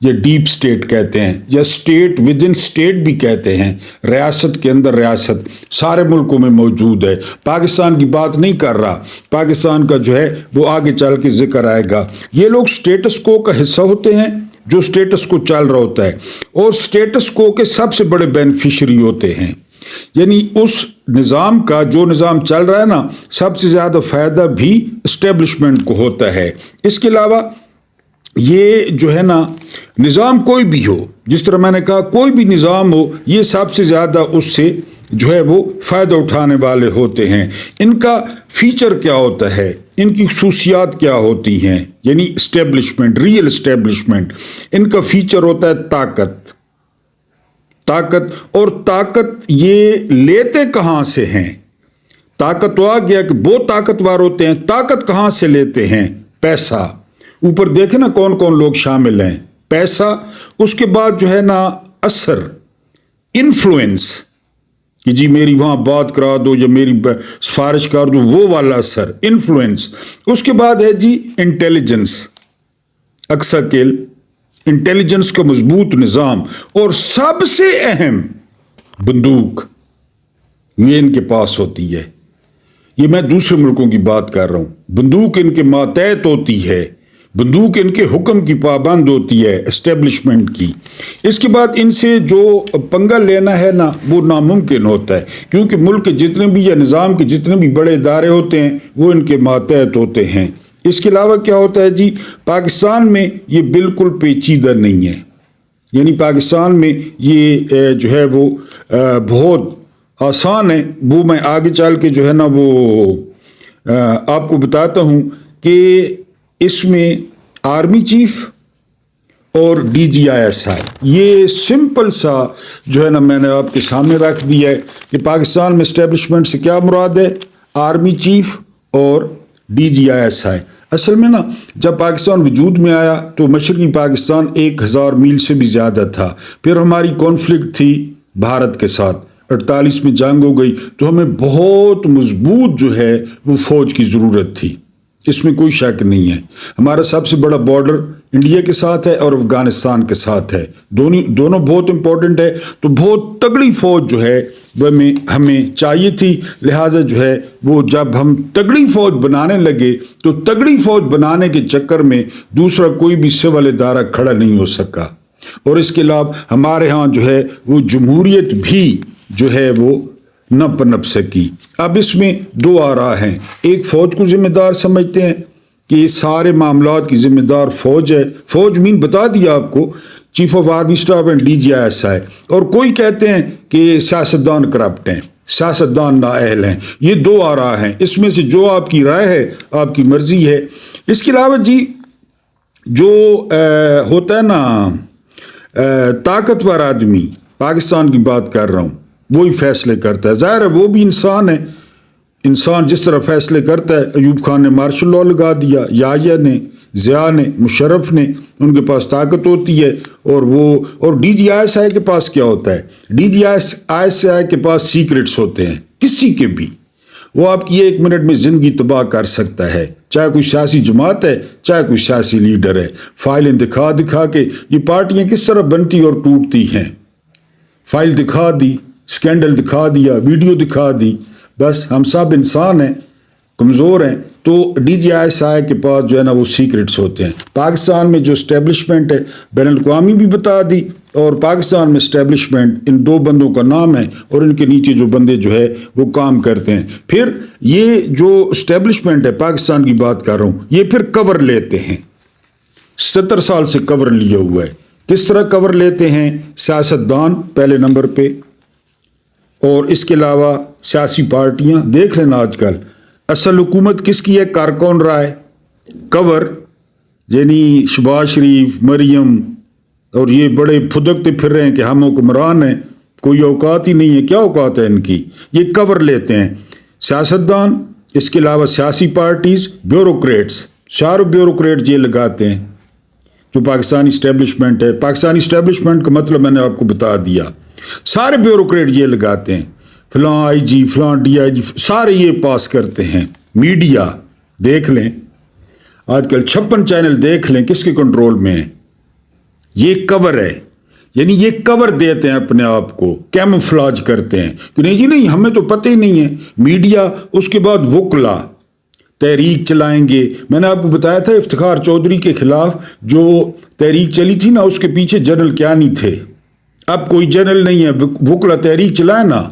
یا deep state کہتے ہیں یا سٹیٹ ود ان سٹیٹ بھی کہتے ہیں، ریاست کے اندر ریاست سارے ملکوں میں موجود ہے۔ پاکستان کی بات نہیں کر رہا، پاکستان کا جو ہے وہ آگے چل کے ذکر آئے گا۔ یہ لوگ سٹیٹس کو کا حصہ ہوتے ہیں جو سٹیٹس کو چل رہا ہوتا ہے، اور سٹیٹس کو کے سب سے بڑے بینیفیشری ہوتے ہیں، یعنی اس نظام کا جو نظام چل رہا ہے نا، سب سے زیادہ فائدہ بھی اسٹیبلشمنٹ کو ہوتا ہے۔ اس کے علاوہ یہ جو ہے نا نظام کوئی بھی ہو، جس طرح میں نے کہا کوئی بھی نظام ہو، یہ سب سے زیادہ اس سے جو ہے وہ فائدہ اٹھانے والے ہوتے ہیں۔ ان کا فیچر کیا ہوتا ہے، ان کی خصوصیات کیا ہوتی ہیں، یعنی اسٹیبلشمنٹ، ریئل اسٹیبلشمنٹ، ان کا فیچر ہوتا ہے طاقت۔ اور طاقت یہ لیتے کہاں سے ہیں؟ طاقت تو آ گیا کہ بہت طاقتور ہوتے ہیں، طاقت کہاں سے لیتے ہیں؟ پیسہ۔ اوپر دیکھیں نا کون کون لوگ شامل ہیں، پیسہ، اس کے بعد جو ہے نا اثر، انفلوئنس، کہ جی میری وہاں بات کرا دو یا میری سفارش کر دو، وہ والا اثر، انفلوئنس۔ اس کے بعد ہے جی انٹیلیجنس، اکساکیل، انٹیلیجنس کا مضبوط نظام، اور سب سے اہم بندوق یہ ان کے پاس ہوتی ہے۔ یہ میں دوسرے ملکوں کی بات کر رہا ہوں، بندوق ان کے ماتحت ہوتی ہے، بندوق ان کے حکم کی پابند ہوتی ہے، اسٹیبلشمنٹ کی۔ اس کے بعد ان سے جو پنگا لینا ہے نا وہ ناممکن ہوتا ہے، کیونکہ ملک کے جتنے بھی یا نظام کے جتنے بھی بڑے ادارے ہوتے ہیں وہ ان کے ماتحت ہوتے ہیں۔ اس کے علاوہ کیا ہوتا ہے جی، پاکستان میں یہ بالکل پیچیدہ نہیں ہے، یعنی پاکستان میں یہ جو ہے وہ بہت آسان ہے۔ وہ میں آگے چل کے جو ہے نا وہ آپ کو بتاتا ہوں کہ اس میں آرمی چیف اور DGISI، یہ سمپل سا جو ہے نا میں نے آپ کے سامنے رکھ دیا ہے کہ پاکستان میں اسٹیبلشمنٹ سے کیا مراد ہے، آرمی چیف اور DGISI۔ اصل میں نا جب پاکستان وجود میں آیا تو مشرقی پاکستان 1000 میل سے بھی زیادہ تھا، پھر ہماری کانفلکٹ تھی بھارت کے ساتھ، 48 میں جنگ ہو گئی، تو ہمیں بہت مضبوط جو ہے وہ فوج کی ضرورت تھی، اس میں کوئی شک نہیں ہے۔ ہمارا سب سے بڑا بارڈر انڈیا کے ساتھ ہے اور افغانستان کے ساتھ ہے، دونوں بہت امپورٹنٹ ہے، تو بہت تگڑی فوج جو ہے وہ ہمیں چاہیے تھی۔ لہٰذا جو ہے وہ جب ہم تگڑی فوج بنانے لگے تو تگڑی فوج بنانے کے چکر میں دوسرا کوئی بھی سول ادارہ کھڑا نہیں ہو سکا، اور اس کے علاوہ ہمارے ہاں جو ہے وہ جمہوریت بھی جو ہے وہ نہ پنپ سکی۔ اب اس میں دو آراء ہیں، ایک فوج کو ذمہ دار سمجھتے ہیں کہ یہ سارے معاملات کی ذمہ دار فوج ہے، فوج بتا دیا آپ کو، chief of army staff and DGISI، اور کوئی کہتے ہیں کہ سیاستدان کرپٹ ہیں، سیاستدان نااہل ہیں۔ یہ دو آراء ہیں، اس میں سے جو آپ کی رائے ہے آپ کی مرضی ہے۔ اس کے علاوہ جی جو ہوتا ہے نا طاقتور آدمی، پاکستان کی بات کر رہا ہوں، وہی فیصلے کرتا ہے، ظاہر ہے وہ بھی انسان ہے، انسان جس طرح فیصلے کرتا ہے۔ ایوب خان نے مارشل لاء لگا دیا، یاحییٰ نے، ضیاء نے، مشرف نے، ان کے پاس طاقت ہوتی ہے، اور DGISI کے پاس کیا ہوتا ہے، DGISI کے پاس سیکرٹس ہوتے ہیں، کسی کے بھی، وہ آپ کی 1 منٹ میں زندگی تباہ کر سکتا ہے، چاہے کوئی سیاسی جماعت ہے، چاہے کوئی سیاسی لیڈر ہے۔ فائلیں دکھا کے یہ پارٹیاں کس طرح بنتی اور ٹوٹتی ہیں، فائل دکھا دی، سکینڈل دکھا دیا، ویڈیو دکھا دی، بس ہم سب انسان ہیں، کمزور ہیں، تو DGISI کے پاس جو ہے نا وہ سیکرٹس ہوتے ہیں۔ پاکستان میں جو اسٹیبلشمنٹ ہے بین الاقوامی بھی بتا دی، اور پاکستان میں اسٹیبلشمنٹ ان 2 بندوں کا نام ہے، اور ان کے نیچے جو بندے جو ہے وہ کام کرتے ہیں۔ پھر یہ جو اسٹیبلشمنٹ ہے، پاکستان کی بات کر رہا ہوں، یہ پھر کور لیتے ہیں، 70 سال سے کور لیا ہوا ہے۔ کس طرح کور لیتے ہیں؟ سیاستدان پہلے نمبر پہ، اور اس کے علاوہ سیاسی پارٹیاں۔ دیکھ لینا آج کل اصل حکومت کس کی ہے، کر کون رہا ہے، کور، یعنی شہباز شریف، مریم، اور یہ بڑے پھدکتے پھر رہے ہیں کہ ہم حکمران ہیں، کوئی اوقات ہی نہیں ہے، کیا اوقات ہے ان کی، یہ کور لیتے ہیں سیاستدان۔ اس کے علاوہ سیاسی پارٹیز، بیوروکریٹس، سارے بیوروکریٹ یہ لگاتے ہیں جو پاکستانی اسٹیبلشمنٹ ہے۔ پاکستانی اسٹیبلشمنٹ کا مطلب میں نے آپ کو بتا دیا، سارے بیوروکریٹ یہ لگاتے ہیں، فلاں IG، فلاں DIG، سارے یہ پاس کرتے ہیں۔ میڈیا دیکھ لیں، آج کل 56 چینل دیکھ لیں کس کے کنٹرول میں ہیں، یہ کور ہے، یعنی یہ کور دیتے ہیں اپنے آپ کو، کیموفلاج کرتے ہیں کہ نہیں جی نہیں ہمیں تو پتہ ہی نہیں ہے۔ میڈیا، اس کے بعد وکلا تحریک چلائیں گے۔ میں نے آپ کو بتایا تھا افتخار چودھری کے خلاف جو تحریک چلی تھی نا، اس کے پیچھے جنرل کیانی تھے۔ اب کوئی جنرل نہیں ہے، وکلا تحریک چلائیں نا،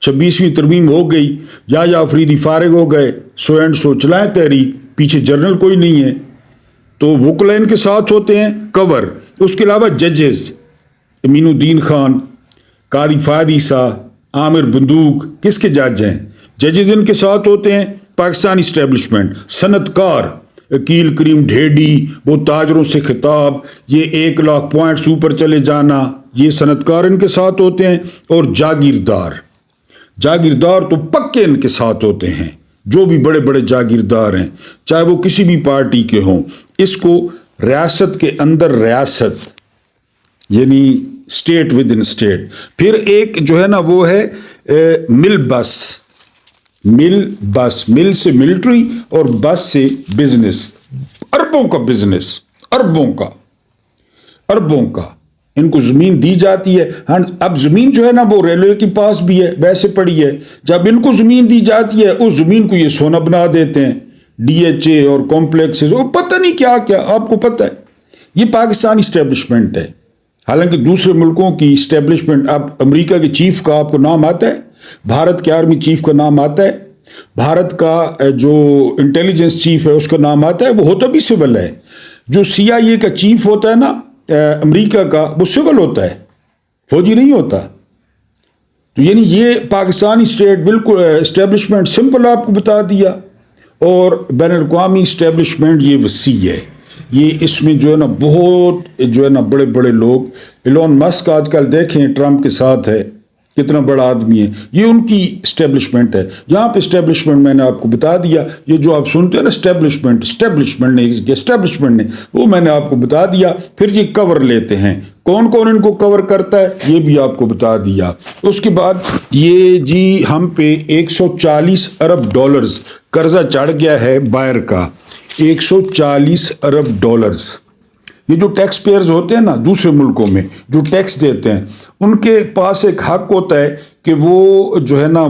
26ویں ترمیم ہو گئی، یا آفریدی فارغ ہو گئے، سو اینڈ سو چلائیں تحریک، پیچھے جنرل کوئی نہیں ہے، تو وکلا ان کے ساتھ ہوتے ہیں، کور۔ اس کے علاوہ ججز، امین الدین خان، قاضی فہد عیسیٰ، عامر بندوق، کس کے جج ہیں؟ ججز ان کے ساتھ ہوتے ہیں، پاکستانی اسٹیبلشمنٹ، صنعت کار، عقیل کریم ڈھیڈی، وہ تاجروں سے خطاب، یہ 1,00,000 پوائنٹس اوپر چلے جانا، یہ صنعت کار ان کے ساتھ ہوتے ہیں، اور جاگیردار تو پکے ان کے ساتھ ہوتے ہیں، جو بھی بڑے بڑے جاگیردار ہیں، چاہے وہ کسی بھی پارٹی کے ہوں۔ اس کو ریاست کے اندر ریاست، یعنی اسٹیٹ ود ان اسٹیٹ۔ پھر ایک جو ہے نا وہ ہے مل مل سے ملٹری اور بس سے بزنس، اربوں کا بزنس، اربوں کا ان کو زمین دی جاتی ہے۔ ہاں، اب زمین جو ہے نا وہ ریلوے کے پاس بھی ہے، ویسے پڑی ہے، جب ان کو زمین دی جاتی ہے اس زمین کو یہ سونا بنا دیتے ہیں، ڈی ایچ اے اور کمپلیکسز اور پتہ نہیں کیا کیا، آپ کو پتہ ہے۔ یہ پاکستانی اسٹیبلشمنٹ ہے، حالانکہ دوسرے ملکوں کی اسٹیبلشمنٹ، اب امریکہ کے چیف کا آپ کو نام آتا ہے، بھارت کے آرمی چیف کا نام آتا ہے، بھارت کا جو انٹیلیجنس چیف ہے اس کا نام آتا ہے، وہ ہوتا بھی سول ہے۔ جو سی آئی اے کا چیف ہوتا ہے نا امریکہ کا، وہ سول ہوتا ہے، فوجی نہیں ہوتا۔ تو یعنی یہ پاکستانی اسٹیٹ بالکل اسٹیبلشمنٹ سمپل آپ کو بتا دیا، اور بین الاقوامی اسٹیبلشمنٹ یہ وسیع ہے، یہ اس میں جو ہے نا بہت جو ہے نا بڑے بڑے لوگ، ایلون مسک آج کل دیکھیں ٹرمپ کے ساتھ ہے، کتنا بڑا آدمی ہے، یہ ان کی اسٹیبلشمنٹ ہے۔ یہاں پہ اسٹیبلشمنٹ میں نے آپ کو بتا دیا، یہ جو آپ سنتے ہیں نا اسٹیبلشمنٹ نے وہ میں نے آپ کو بتا دیا۔ پھر یہ کور لیتے ہیں، کون کون ان کو کور کرتا ہے یہ بھی آپ کو بتا دیا۔ اس کے بعد یہ جی ہم پہ $140 ارب قرضہ چڑھ گیا ہے بائر کا، $140 ارب۔ یہ جو ٹیکس پیئرز ہوتے ہیں نا دوسرے ملکوں میں جو ٹیکس دیتے ہیں، ان کے پاس ایک حق ہوتا ہے کہ وہ جو ہے نا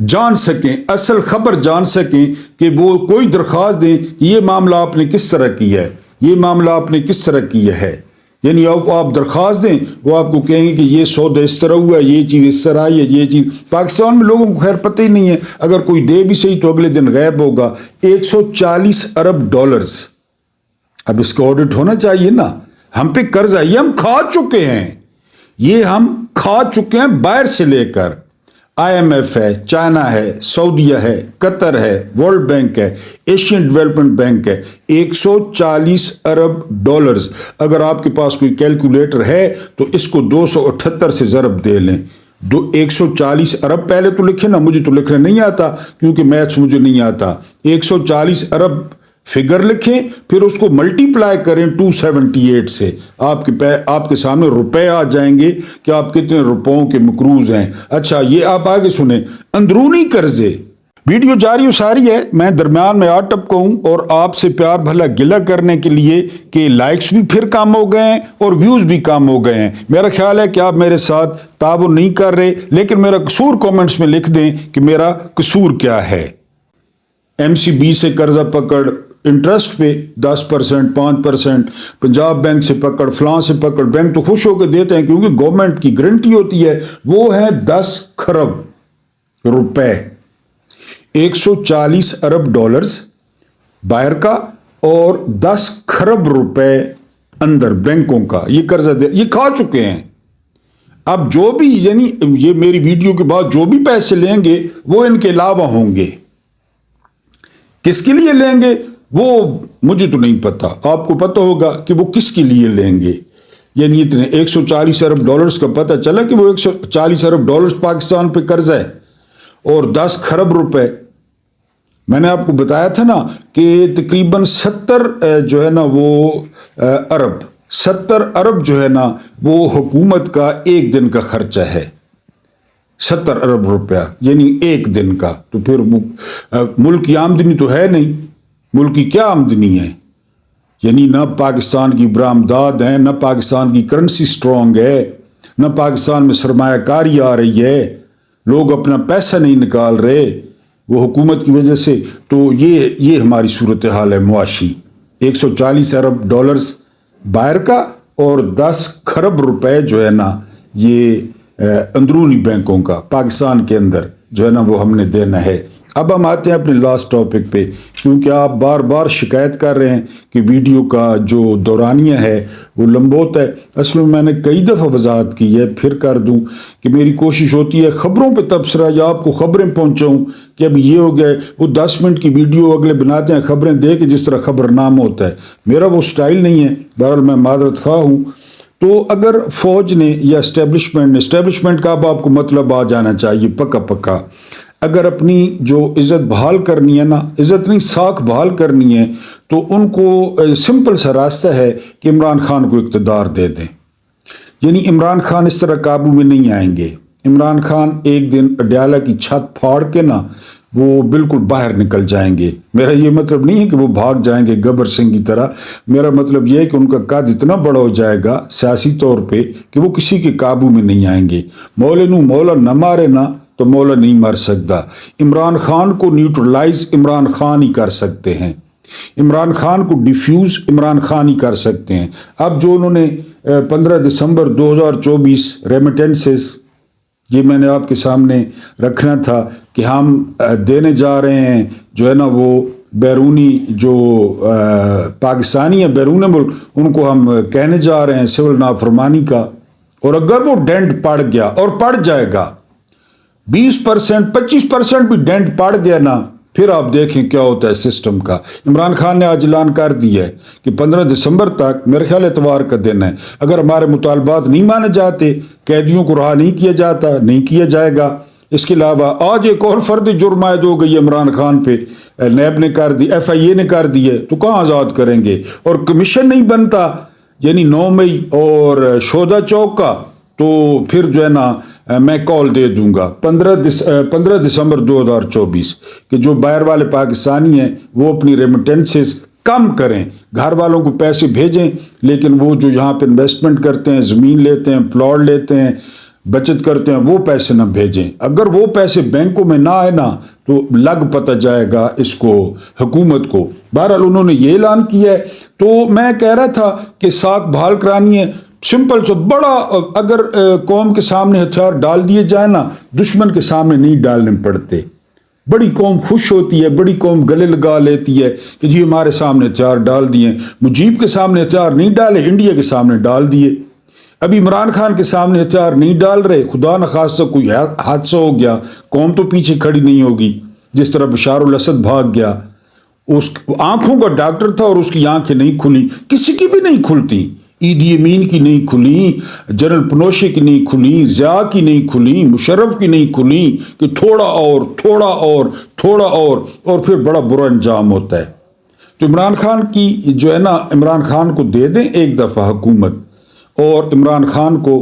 جان سکیں، اصل خبر جان سکیں کہ وہ کوئی درخواست دیں کہ یہ معاملہ آپ نے کس طرح کیا ہے، یہ معاملہ آپ نے کس طرح کیا ہے۔ یعنی آپ درخواست دیں، وہ آپ کو کہیں گے کہ یہ سودا اس طرح ہوا، یہ چیز اس طرح آئی ہے، یہ چیز۔ پاکستان میں لوگوں کو خیر پتہ ہی نہیں ہے، اگر کوئی دے بھی صحیح تو اگلے دن غائب ہوگا۔ $140 ارب، اب اس کا آڈٹ ہونا چاہیے نا۔ ہم پہ قرض ہے، یہ ہم کھا چکے ہیں باہر سے لے کر، IMF ہے، چائنا ہے، سعودیہ ہے، قطر ہے، ورلڈ بینک ہے، ایشین ڈیولپمنٹ بینک ہے۔ $140 ارب۔ اگر آپ کے پاس کوئی کیلکولیٹر ہے تو اس کو 278 سے ضرب دے لیں۔ 140 ارب پہلے تو لکھیں نا، مجھے تو لکھنا نہیں آتا کیونکہ میتھس مجھے نہیں آتا۔ 140 ارب فگر لکھیں، پھر اس کو ملٹی پلائی کریں 278 سے، آپ کے سامنے روپے آ جائیں گے کہ آپ کتنے روپوں کے مقروض ہیں۔ اچھا، یہ آپ آگے سنیں، اندرونی قرضے۔ ویڈیو جاری و ساری ہے، میں درمیان میں ٹپکا ہوں اور آپ سے پیار بھلا گلہ کرنے کے لیے کہ لائکس بھی پھر کم ہو گئے ہیں اور ویوز بھی کم ہو گئے ہیں۔ میرا خیال ہے کہ آپ میرے ساتھ تعاون نہیں کر رہے، لیکن میرا قصور کامنٹس میں لکھ دیں کہ میرا قصور کیا ہے۔ MCB سے قرضہ پکڑ، انٹرسٹ پہ 10%، 5%، پنجاب بینک سے پکڑ، فلاں سے پکڑ، بینک تو خوش ہو کے دیتے ہیں کیونکہ گورنمنٹ کی گارنٹی ہوتی ہے، وہ ہے 10 کھرب روپے۔ $140 ارب باہر کا اور 10 کھرب روپے اندر بینکوں کا، یہ قرضہ یہ کھا چکے ہیں۔ اب جو بھی یعنی یہ میری ویڈیو کے بعد جو بھی پیسے لیں گے وہ ان کے علاوہ ہوں گے، کس کے لیے لیں گے وہ مجھے تو نہیں پتا، آپ کو پتا ہوگا کہ وہ کس کے لیے لیں گے۔ یعنی اتنے $140 ارب کا پتہ چلا کہ وہ $140 ارب پاکستان پہ قرض ہے اور 10 کھرب روپے۔ میں نے آپ کو بتایا تھا نا کہ تقریباً 70 جو ہے نا وہ ارب، 70 ارب جو ہے نا وہ حکومت کا ایک دن کا خرچہ ہے، 70 ارب روپیہ یعنی ایک دن کا۔ تو پھر ملک کی آمدنی تو ہے نہیں، ملک کی کیا آمدنی ہے؟ یعنی نہ پاکستان کی برآمدات ہیں، نہ پاکستان کی کرنسی سٹرونگ ہے، نہ پاکستان میں سرمایہ کاری آ رہی ہے، لوگ اپنا پیسہ نہیں نکال رہے وہ حکومت کی وجہ سے. تو یہ ہماری صورتحال ہے معاشی. 140 ارب ڈالرز باہر کا اور 10 کھرب روپے جو ہے نا یہ اندرونی بینکوں کا پاکستان کے اندر جو ہے نا وہ ہم نے دینا ہے. اب ہم آتے ہیں اپنے لاسٹ ٹاپک پہ، کیونکہ آپ بار بار شکایت کر رہے ہیں کہ ویڈیو کا جو دورانیہ ہے وہ لمبوت ہے. اصل میں نے کئی دفعہ وضاحت کی ہے، پھر کر دوں کہ میری کوشش ہوتی ہے خبروں پہ تبصرہ یا آپ کو خبریں پہنچاؤں کہ اب یہ ہو گئے. وہ 10 منٹ کی ویڈیو اگلے بناتے ہیں خبریں دے کے جس طرح خبر نامہ ہوتا ہے. میرا وہ سٹائل نہیں ہے، بہرحال میں معذرت خواہ ہوں. تو اگر فوج نے یا اسٹیبلشمنٹ کا اب آپ کو مطلب آ جانا چاہیے پکا، اگر اپنی جو عزت بحال کرنی ہے نا، عزت نہیں ساکھ بحال کرنی ہے، تو ان کو سمپل سا راستہ ہے کہ عمران خان کو اقتدار دے دیں. یعنی عمران خان اس طرح قابو میں نہیں آئیں گے. عمران خان ایک دن اڈیالہ کی چھت پھاڑ کے نا وہ بالکل باہر نکل جائیں گے. میرا یہ مطلب نہیں ہے کہ وہ بھاگ جائیں گے گبر سنگھ کی طرح. میرا مطلب یہ ہے کہ ان کا قد اتنا بڑا ہو جائے گا سیاسی طور پہ کہ وہ کسی کے قابو میں نہیں آئیں گے. مولا نہ مارے نا تو مولا نہیں مر سکتا. عمران خان کو نیوٹرلائز عمران خان ہی کر سکتے ہیں، عمران خان کو ڈیفیوز عمران خان ہی کر سکتے ہیں. اب جو انہوں نے 15 دسمبر 2024 ریمیٹنسز، یہ میں نے آپ کے سامنے رکھنا تھا کہ ہم دینے جا رہے ہیں جو ہے نا وہ بیرونی جو پاکستانی ہیں بیرون ملک، ان کو ہم کہنے جا رہے ہیں سول نافرمانی کا. اور اگر وہ ڈینٹ پڑ گیا اور پڑ جائے گا 20% 25% بھی ڈینٹ پڑ گیا نا، پھر آپ دیکھیں کیا ہوتا ہے سسٹم کا. عمران خان نے آج اعلان کر دیا ہے کہ 15 دسمبر تک میرے خیال اتوار کا دن ہے، اگر ہمارے مطالبات نہیں مانے جاتے، قیدیوں کو رہا نہیں کیا جاتا، نہیں کیا جائے گا. اس کے علاوہ آج ایک اور فرد جرم عائد ہو گئی عمران خان پہ، نیب نے کر دی، FIA نے کر دی ہے، تو کہاں آزاد کریں گے؟ اور کمیشن نہیں بنتا یعنی 9 مئی اور شودا چوک کا، تو پھر جو ہے نا میں کال دے دوں گا 15 دسمبر 2024 کہ جو باہر والے پاکستانی ہیں وہ اپنی ریمیٹنسز کم کریں، گھر والوں کو پیسے بھیجیں، لیکن وہ جو یہاں پہ انویسٹمنٹ کرتے ہیں، زمین لیتے ہیں، پلاٹ لیتے ہیں، بچت کرتے ہیں، وہ پیسے نہ بھیجیں. اگر وہ پیسے بینکوں میں نہ آئے نا تو لگ پتہ جائے گا اس کو حکومت کو. بہرحال انہوں نے یہ اعلان کیا ہے. تو میں کہہ رہا تھا کہ ساکھ بحال کرانی ہے، سمپل سو بڑا. اگر قوم کے سامنے ہتھیار ڈال دیے جائیں نا، دشمن کے سامنے نہیں ڈالنے پڑتے. بڑی قوم خوش ہوتی ہے، بڑی قوم گلے لگا لیتی ہے کہ جی ہمارے سامنے ہتھیار ڈال دیے. مجیب کے سامنے ہتھیار نہیں ڈالے، انڈیا کے سامنے ڈال دیے. ابھی عمران خان کے سامنے ہتھیار نہیں ڈال رہے، خدا نخواستہ کوئی حادثہ ہو گیا، قوم تو پیچھے کھڑی نہیں ہوگی. جس طرح بشار الاسد بھاگ گیا، اس آنکھوں کا ڈاکٹر تھا اور اس کی آنکھیں نہیں کھلی، کسی کی بھی نہیں کھلتی. ایدی امین کی نہیں کھلی، جنرل پنوشے کی نہیں کھلی، ضیاء کی نہیں کھلی، مشرف کی نہیں کھلی، کہ تھوڑا اور پھر بڑا برا انجام ہوتا ہے. تو عمران خان کی جو ہے نا، عمران خان کو دے دیں ایک دفعہ حکومت، اور عمران خان کو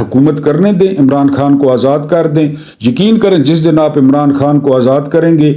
حکومت کرنے دیں، عمران خان کو آزاد کر دیں. یقین کریں جس دن آپ عمران خان کو آزاد کریں گے،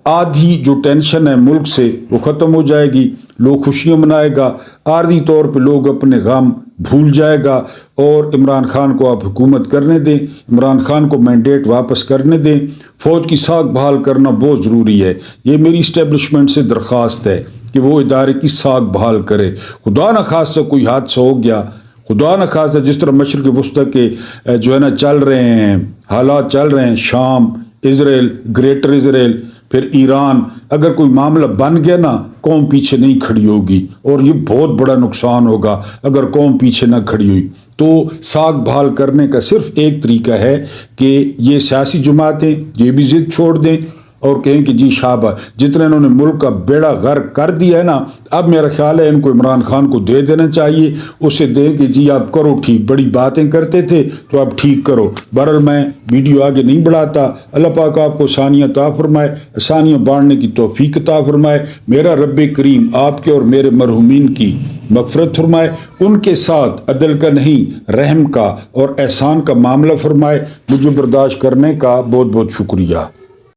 آدھی جو ٹینشن ہے ملک سے وہ ختم ہو جائے گی، لوگ خوشیاں منائے گا، عارضی طور پہ لوگ اپنے غم بھول جائے گا. اور عمران خان کو آپ حکومت کرنے دیں، عمران خان کو مینڈیٹ واپس کرنے دیں. فوج کی ساکھ بحال کرنا بہت ضروری ہے. یہ میری اسٹیبلشمنٹ سے درخواست ہے کہ وہ ادارے کی ساکھ بحال کرے. خدا نخواستہ کوئی حادثہ ہو گیا، خدا نخواستہ جس طرح مشرق وسطی کے جو ہے نا چل رہے ہیں حالات، چل رہے ہیں، شام، اسرائیل، گریٹر اسرائیل، پھر ایران، اگر کوئی معاملہ بن گیا نا، قوم پیچھے نہیں کھڑی ہوگی، اور یہ بہت بڑا نقصان ہوگا اگر قوم پیچھے نہ کھڑی ہوئی. تو ساکھ بحال کرنے کا صرف ایک طریقہ ہے کہ یہ سیاسی جماعتیں یہ بھی ضد چھوڑ دیں اور کہیں کہ جی شاباش، جتنے انہوں نے ملک کا بیڑا غرق کر دیا ہے نا، اب میرا خیال ہے ان کو عمران خان کو دے دینا چاہیے. اسے دیں کہ جی آپ کرو ٹھیک، بڑی باتیں کرتے تھے تو آپ ٹھیک کرو. بہرحال میں ویڈیو آگے نہیں بڑھاتا. اللہ پاک آپ کو آسانیاں عطا فرمائے، آسانیاں بانٹنے کی توفیق عطا فرمائے. میرا رب کریم آپ کے اور میرے مرحومین کی مغفرت فرمائے، ان کے ساتھ عدل کا نہیں رحم کا اور احسان کا معاملہ فرمائے. مجھے برداشت کرنے کا بہت بہت شکریہ.